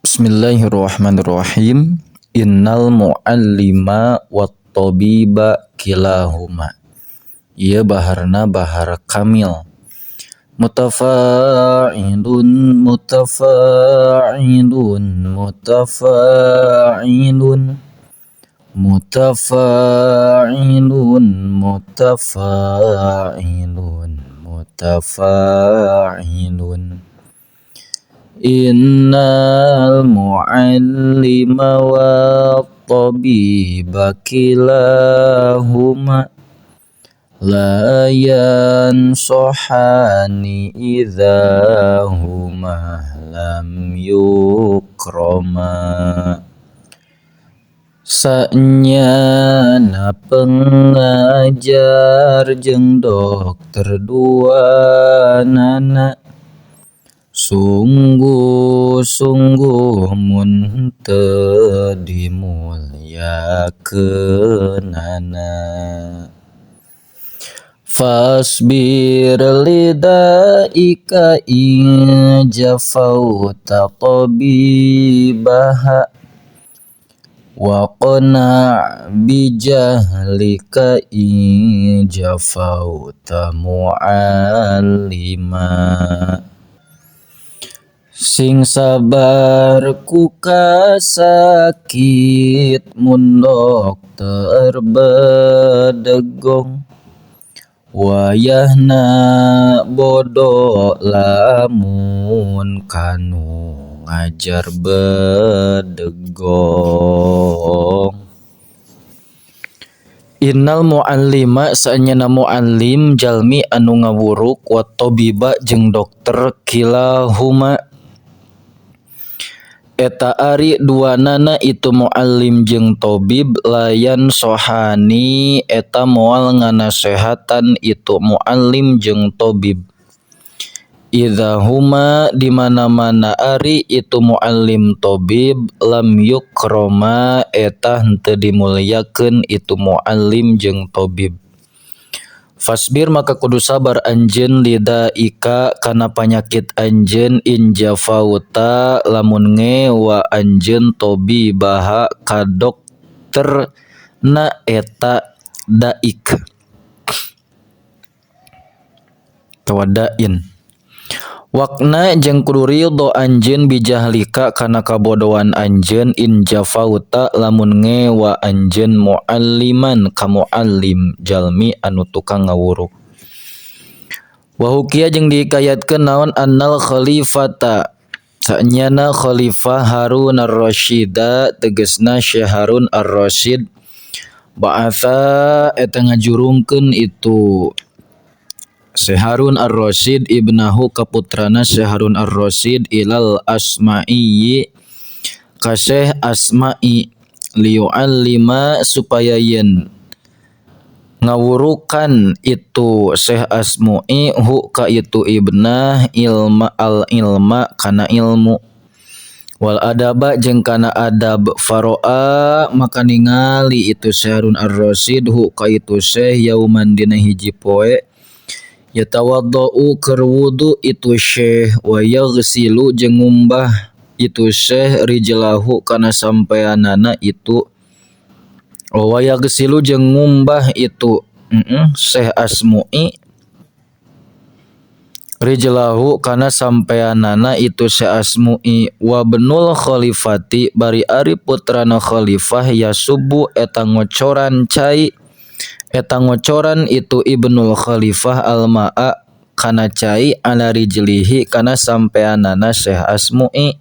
Bismillahirrahmanirrahim. Innal mu'allima wat tabiba kilahuma. Ieu baharna bahar kamil. Mutafa'ilun mutafa'ilun mutafa'ilun mutafa'ilun mutafa'ilun mutafa'ilun. Innal mu'allima wa tabiba kilahuma la yansohani idza huma lam yukrama. Sanyana pengajar jeung dokter duanana sungguh-sungguh mun teu dimuliakeunana. Fasbir lidaika ijafauta tabibaha wa qana' bijahlika ijafauta mu'allima. Sing sabar ku kasakit mun dokter bedegong wayahna bodo lamun kanu ngajar bedegong. Innal mu'allima saenyana mu'allim jalmi anu ngawuruk wa tabiba jeung dokter kilahuma eta ari duanana itu muallim jeung tabib layan sohani eta moal nganasehatan itu muallim jeung tabib idza huma di mana-mana ari itu muallim tabib lam yukrama eta henteu dimuliakeun itu muallim jeung tabib. Fasbir maka kudu sabar anjeun lidaika kana panyakit anjeun injafauta lamun ngewa anjeun tabibaha ka dokter na eta daik tawadain. Wakna jeung kudu ridho anjeun bijahlika kana kabodohan anjeun injafauta lamun ngewa anjeun mualliman ka muallim jalmi anu tukang ngawuruk. Wa hukiya jeung dihikayatkeun naon annal khalifata saenyana khalifah Harun ar-Rasyida tegasna Syekh Harun ar-Rasyid ba'atha eta ngajurungkeun itu Syekh Harun ar-Rasyid ibnahu kaputrana Syekh Harun ar-Rasyid ilal Asma'i ka Syekh Asma'i liyu'allima supaya yen ngawurukan itu Syekh Asma'i hu ka itu ibnah ilma kana ilmu wal adaba jeung kana adab faro'a maka ningali itu Syekh Harun ar-Rasyid hu ka itu Syekh yauman dina hiji poe yatawaddau keur wudu itu Syekh wa yaghsilu jeung ngumbah itu Syekh rijlahu kana sampeanana itu wa yaghsilu jeung ngumbah itu Syekh Asma'i rijlahu kana sampeanana itu Syekh Asma'i wa benul khalifati bari ari putrana khalifah yasubu eta ngocoran cai eta ngocoran itu ibnul khalifah alma'a kana cai ala rijlihi kana sampeanana Syekh Asma'i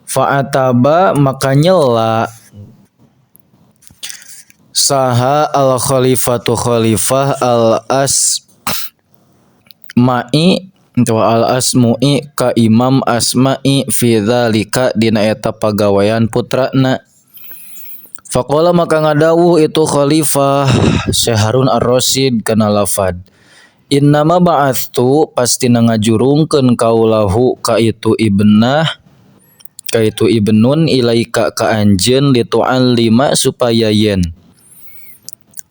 fa'ataba maka nyela saha al khalifatu khalifah al asma'i al asma'i ka imam Asma'i fi dzalika dina eta pagawean putrana. Faqala maka ngadawuh itu khalifah Syekh Harun ar-Rasyid kana lafad innama ba'atsu pastina ngajurungkeun kaulahu ka itu ibnah ka itu ibnun ilaika ka anjeun litu'allima supaya yen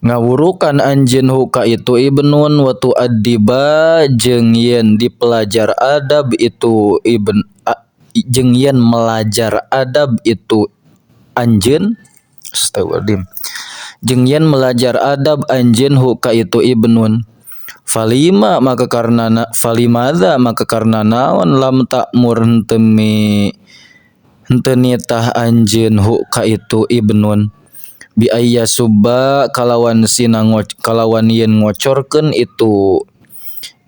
ngawurukan anjeun huka itu ibnun wa tu'addiba jeung yen dipelajar adab itu jeung yen melajar adab itu anjeun. Astagfirullahaladzim. Jeung yen melajar adab anjeun hu ka itu ibnun. Falima maka karena falimada maka karena naon lam takmur henteu nitah anjeun hu ka itu ibnun bi ayya subba kalawan yen ngocorkeun itu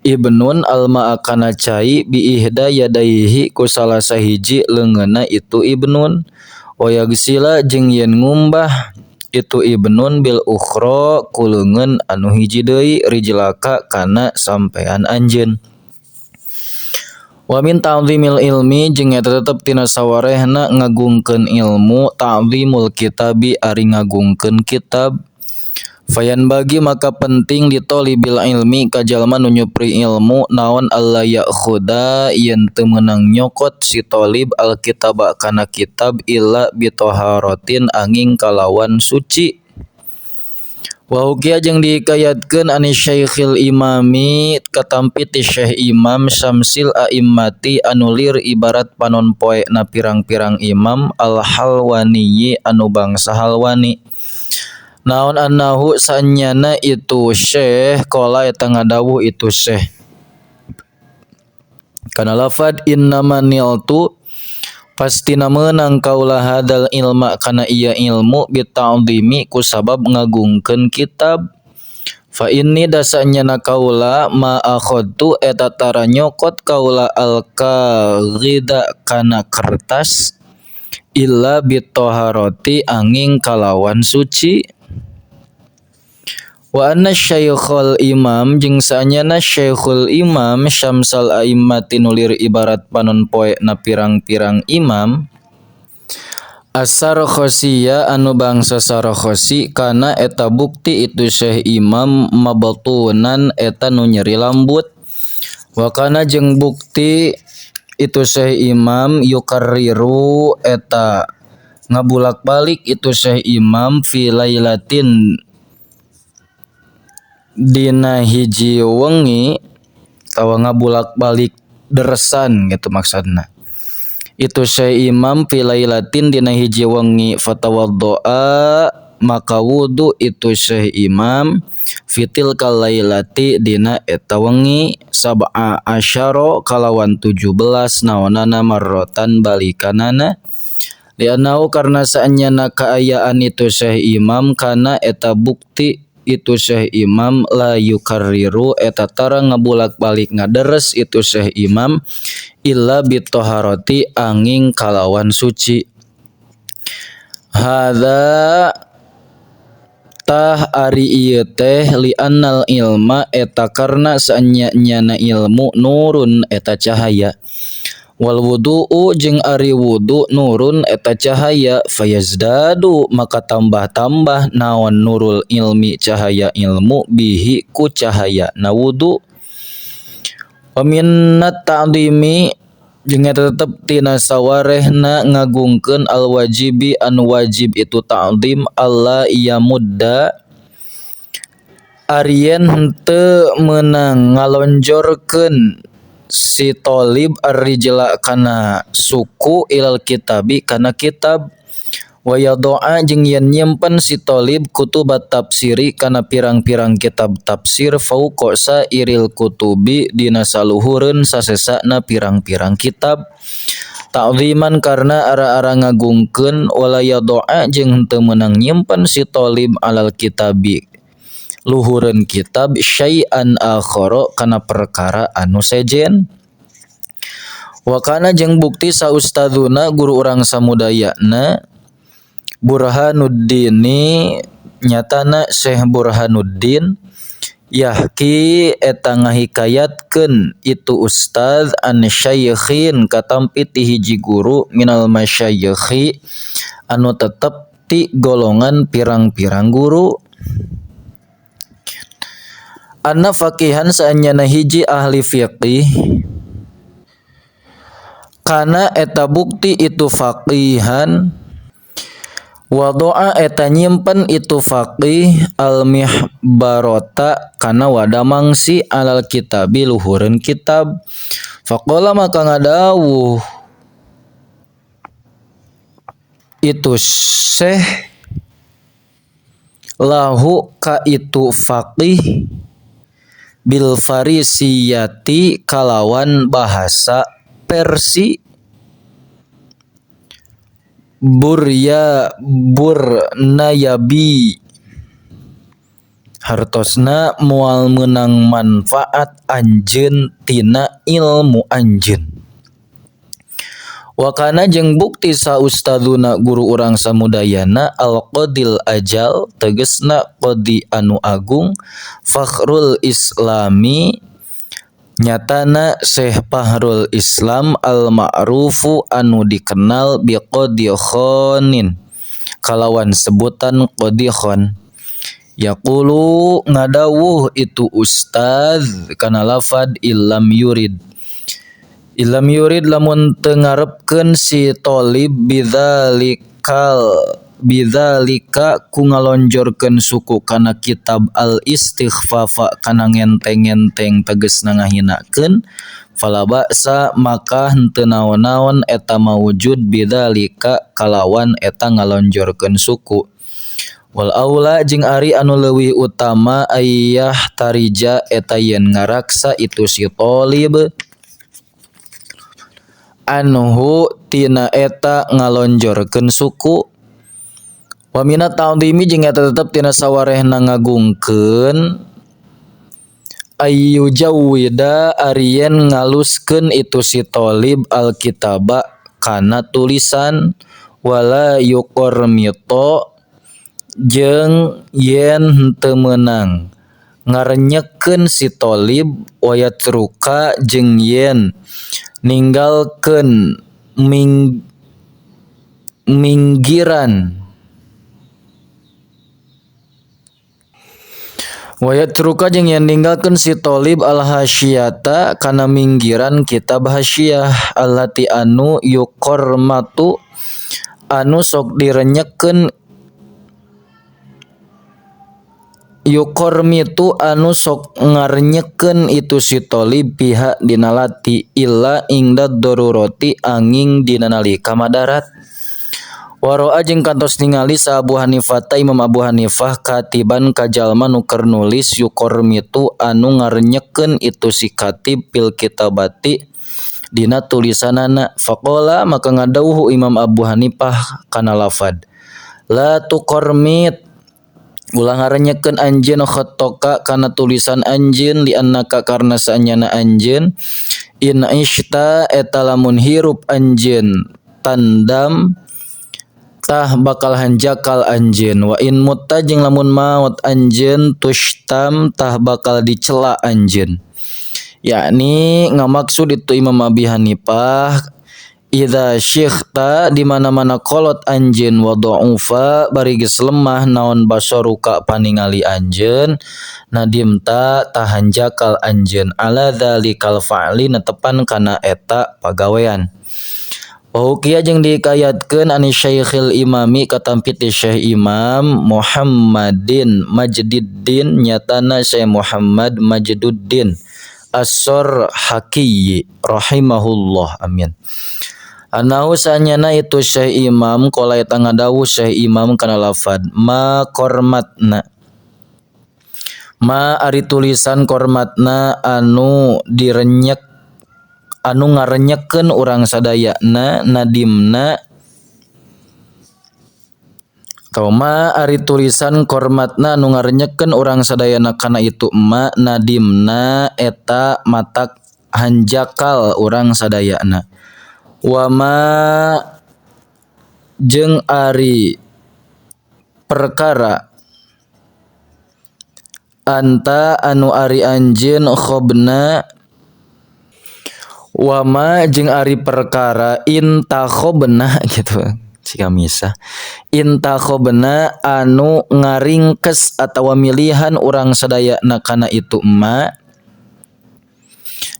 ibnun alma akana cai bi ihda yadaihi ku salah sahiji leungeunna itu ibnun wa yagsila jeung yen ngumbah itu ibnun bil ukhra ku leungeun anu hiji deui rijlaka kana sampean anjeun. Wa min ta'zimil ilmi jeung eta tetep tina sawarehna ngagungkeun ilmu ta'zimul kitabi ari ngagungkeun kitab. Fayan bagi maka penting ditolibil ilmi ka jalma nu nyupri ilmu naon alla ya'khuda yen teu meunang nyokot si tolib alkitaba kana kitab illa bitaharatin angin kalawan suci. Wa hukia jeung dihikayatkeun ani Syekhil Imami katampi ti Syekh Imam Syamsil A'immati anu lir ibarat panon poena pirang-pirang imam al-Halwani anu bangsa Halwani. Naon annahu sanyana itu Syekh qala eta ngadawuh itu Syekh. Kana lafad innamaniltu pastina meunang kaula hadal ilma kana ieu ilmu bita'dhimi ku sabab ngagungkeun kitab. Fa inni dasanyana kaula ma akhadtu eta tara nyokot kaula al-qaghida kana kertas illa bitoharoti angin kalawan suci. Wa anna Syekhul Imam jeung saanyana Syekhul Imam Syamsal A'immati nulir ibarat panon poena pirang-pirang imam As-Sarkhosiyya anu bangsa Sarkhosi kana eta bukti itu Syekh Imam mabtunan eta nu nyeri lambut. Wa kana jeung bukti itu Syekh Imam yukarriru eta ngabulak-balik itu Syekh Imam fi lailatin dina hiji wengi tawa ngabulak-balik deresan gitu maksudna. Itu Syekh Imam fi lailatin dina hiji wengi fatawaddoa maka wudu itu Syekh Imam fitil kalailati dina eta wengi sab'a asyara kalawan 17 naonana marrotan balikanana lianau karna saanyana kaayaan itu Syekh Imam kana eta bukti itu Syekh Imam la yukarriru eta tara ngabulak-balik ngaderes itu Syekh Imam illa bitoharoti angin kalawan suci. Hadza tah ari ieu teh li annal ilma eta karna saanyana ilmu nurun eta cahaya. Wal wudu'u jeung ari wudu nurun eta cahaya fayazdadu maka tambah-tambah naon nurul ilmi cahaya ilmu bihi ku cahaya na wudu. Wa minnat ta'dhimi jeung eta tetep tina sawarehna ngagungkeun al wajibi anu wajib itu ta'dhim alla yamudda arien henteu meunang ngalonjorkeun si tolib ar-rijla kana suku ilal kitabi kana kitab wa yadoa jeung yen nyimpen si tolib kutubat tafsiri kana pirang-pirang kitab tafsir fauqa sairil kutubi dina saluhureun sasesana pirang-pirang kitab ta'ziman karna ara-ara ngagungkeun wala yadoa jeung henteu meunang nyimpen si tolib alal kitabi luhureun kitab syai'an akhara kana perkara anu sejen. Wa kana jeung bukti sa ustadzuna guru urang samudayana Burhanuddini nyatana Syekh Burhanuddin yahki eta ngahikayatkeun itu ustaz an syaikhin katampi ti hiji guru minal masyayikhi anu tetep ti golongan pirang-pirang guru. Anna faqihan saanyana hiji ahli fiqih kana eta bukti itu faqihan wadoa eta nyimpen itu faqih al mihbarota kana wadamangsi alal kitabi luhureun kitab faqala maka ngadawuh itu syekh lahu ka itu faqih bil farisiyati kalawan bahasa Persi burnayabi hartosna mual menang manfaat anjeun tina ilmu anjeun. Wakana jeung bukti sa ustaduna guru urang samudayana al-qadil ajal tegesna qadi anu agung fakhrul islami nyatana Syekh Fahrul Islam al-ma'rufu anu dikenal bi qadi khonin kalawan sebutan qadi khon. Yaqulu ngadawuh itu ustaz kana lafad illam yurid lamun teu ngarepkeun si thalib bidzalika ku ngalonjorkeun suku kana kitab al istighfafa kana ngenteng-ngenteng tegasna ngahinakeun fala ba'sa maka henteu naon-naon eta mawujud bidzalika kalawan eta ngalonjorkeun suku. Wal aula jeung ari anu leuwih utama ayyah tarija eta yen ngaraksa itu si thalib anhu tina eta ngalonjorkeun suku. Wa minat ta'dhimi jeung eta tetep tina sawarehna ngagungkeun ayyu jawwida arien ngaluskeun itu si thalib alkitaba kana tulisan wala yuqarmito jeung yen henteu meunang ngarenyekeun si thalib wayatruka jeung yen ninggalkeun minggiran wayatruka jeung yen ninggalkeun si thalib al hasyiyata kana minggiran kitab hasyiyah allati anu yuqarmatu anu sok direnyekeun yuqarmitu anu sok ngarenyekeun itu si thalib pihak dinalati illa ingdad darurati anging dina nalika madarat. Waro'a jeung kantos ningali sa Abu Hanifah Imam Abu Hanifah katiban kajalma nu keur nulis yuqarmitu anu ngarenyekeun itu si katib pil kitabati dina tulisanana. Faqala maka ngadawuh Imam Abu Hanifah kana lafad la tuqarmit ulah ngarenyekeun anjeun khattoka kana tulisan anjeun li annaka karna saanyana anjeun in ishta eta lamun hirup anjeun tandam tah bakal hanjakal anjeun wa in mutta jeung lamun maot anjeun tushtam tah bakal dicela anjeun. Yakni ngamaksud itu Imam Abi Hanifah idza syikhta di mana-mana kolot anjeun wa dha'ufa bari geus lemah naon basaruka paningali anjeun nadimta tahanjakal anjeun ala dzalikal fa'li netepan kana eta pagawean. Wahukia jeung dikayatkeun ani Syekhil Imami katampit di Syekh Imam Muhammadin Majduddin nyatana Syekh Muhammad Majduddin As-Sarhaki rahimahullah amin. Anahu sanyana itu Syekh Imam qala eta ngadawuh Syekh Imam kana lafad ma kormatna ma ari tulisan kormatna anu direnyek anu ngarenyekeun urang sadayana nadimna atau ma ari tulisan kormatna anu ngarenyekeun urang sadayana kana itu ma nadimna eta matak hanjakal urang sadayana. Wama jeung ari perkara anta anu ari anjeun khobna wama jeung ari perkara intakhobna gitu si kamisa intakhobna anu ngaringkes atawa milihan urang sadayana kana itu ma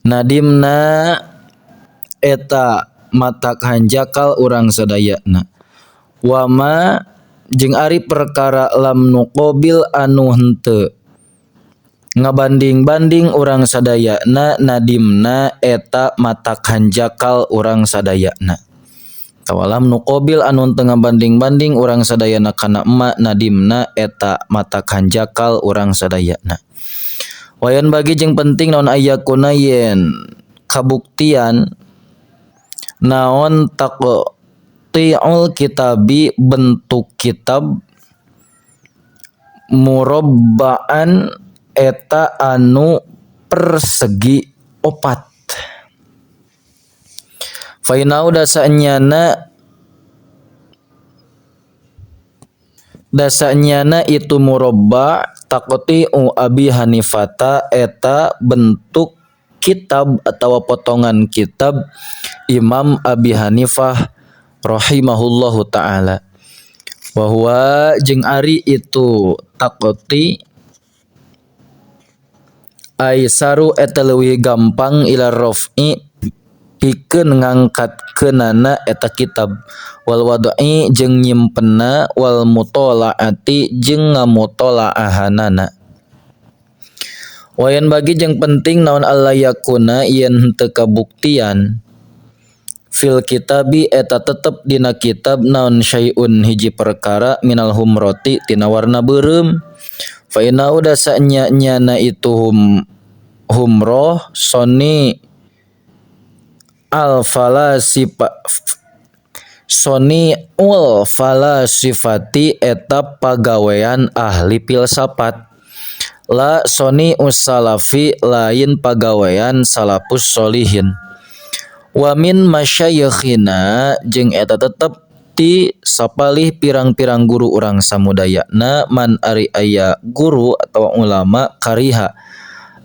nadimna eta matak hanjakal urang sadayana. Wama jeung ari perkara lam nuqabil anu henteu ngabanding-banding urang sadayana nadimna eta matak hanjakal urang sadayana. tawalam nuqobil anu tengah banding-banding urang sadayana kana emak nadimna eta mata kanjakal urang sadayana. Wayan bagi jeung penting naon ayakuna yen kabuktian naon taqti'ul kitabi bentuk kitab murabba'an eta anu persegi opat. Fainau dasanyana itu murabba taqti'u Abi Hanifata eta bentuk kitab atau potongan kitab Imam Abi Hanifah rahimahullahu taala. Wa huwa jeung ari itu taqti aisaru eta leuwih gampang ila raf'i pikeun ngangkatkeunana eta kitab wal wad'i jeung nyimpenna wal mutolaati jeung ngamutolaahanana. Wayan bagi jeung penting naon allayakuna yen henteu kabuktian fil kitabi eta tetep dina kitab naon syai'un hiji perkara minal humroti tina warna beureum fa inna dasanya nyana itu humroh soni ul falasifati eta pagawean ahli filsafat la soni usalafi lain pagawean salafus solihin. Wa min masyayikhina jeung eta tetep ti sapalih pirang-pirang guru urang samudayana man ari aya guru atau ulama kariha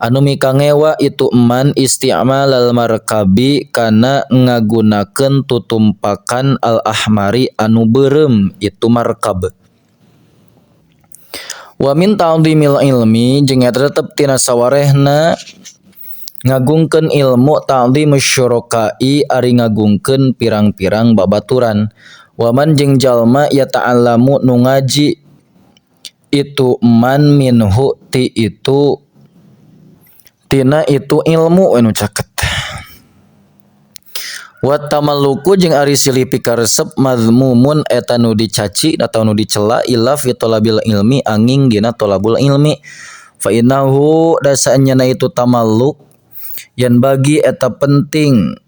anu mikangewa itu eman isti'mal al markabi kana ngagunakeun tutumpakan al ahmari anu beureum itu markab. Wa min ta'dhimil ilmi jeung eta tetep tina sawarehna ngagungkeun ilmu ta'dhimus syuraka'i ari ngagungkeun pirang-pirang babaturan. Wa man jeung jalma ya ta'allamu nu ngaji itu man minhu ti itu tina itu ilmu anu caket. Wa tamalluku jeung ari silih pikaresep mazmumun eta nu dicaci atau nu dicela ila fi talabil ilmi anging dina talabul ilmi fa innahu dasanyana itu tamalluk yan bagi eta penting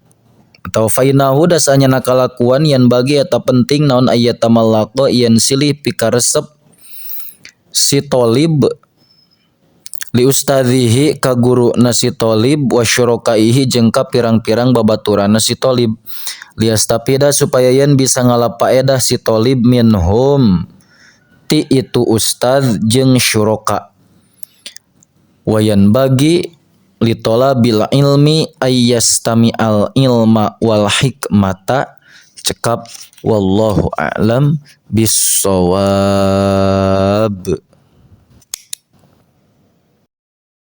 atau fa innahu dasanyana kalakuan yan bagi eta penting naon aya tamallaqo yen silih pikaresep si talib li ustadzihi ka guru nasi talib wa syurakaihi jeung ka pirang-pirang babaturan nasi talib liastafida supaya yen bisa ngalapaedah si talib minhum ti itu ustad jeung syuraka. Wayan bagi li talabil ilmi ayyastami al ilma wal hikmata cekap wallahu a'lam bissawab.